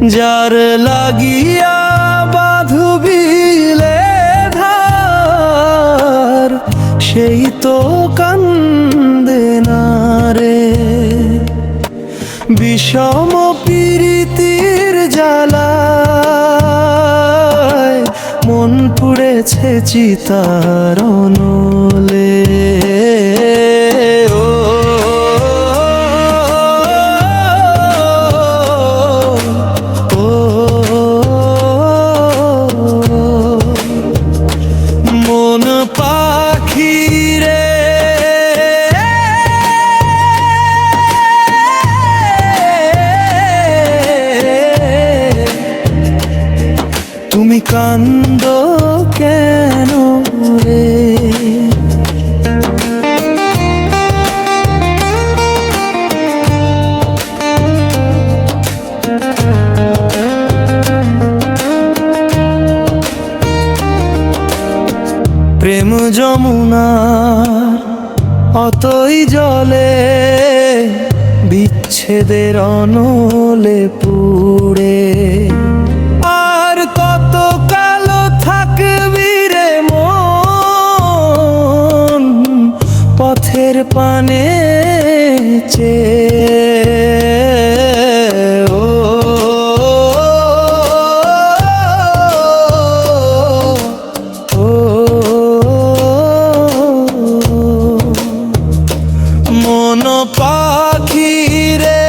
যার লাগিয়া বাঁধবিলে ধার সেই তো কান্দে না রে। বিষম প্রীতির জ্বালায় মন পুড়েছে চিতার নলে। মন পাখি রে তুমি কান্দো কেন রে? প্রেম যমুনার অতই জলে বিচ্ছেদের অনলে পুড়ে। আর কত কালো থাকবি রে মন পথের পানে চেয়ে। মন পাখি রে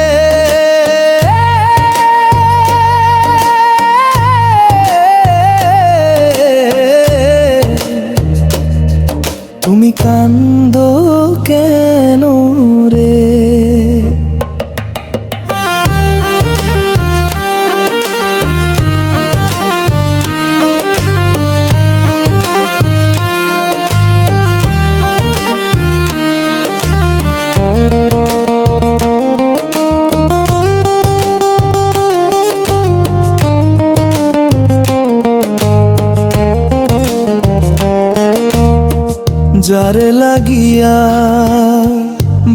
তুমি কান্দো কেন রে? যার লাগিয়া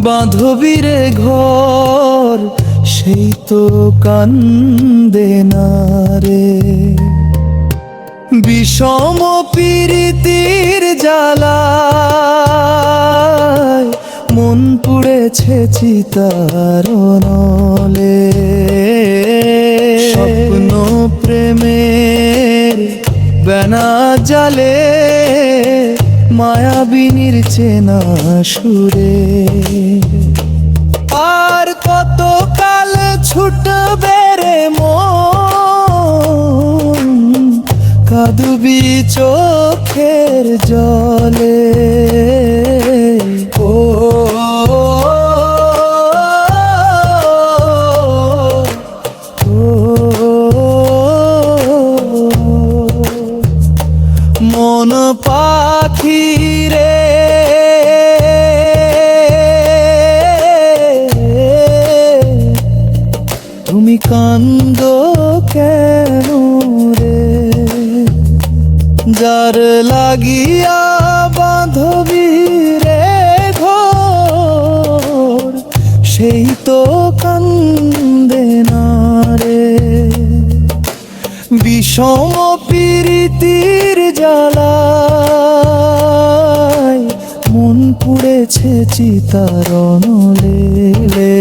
বাঁধবিরে ঘর সেই তো কান্দে না রে। বিষম প্রীতির জ্বালায় মন পুড়েছে চিতার নলে। স্বপ্ন প্রেমের বেনা জালে মায়াবিনীর চেনা সুরে। আর কত কাল ছুটবে রে মন কাঁদবি চোখের জলে। ও মন পাখি রে তুমি কান্দো কেন রে? যার লাগিয়া বাঁধবি রে ঘর সেই তো কান্দে না রে। বিষম প্রীতির জ্বালায় মন পুড়েছে চিতার নলে।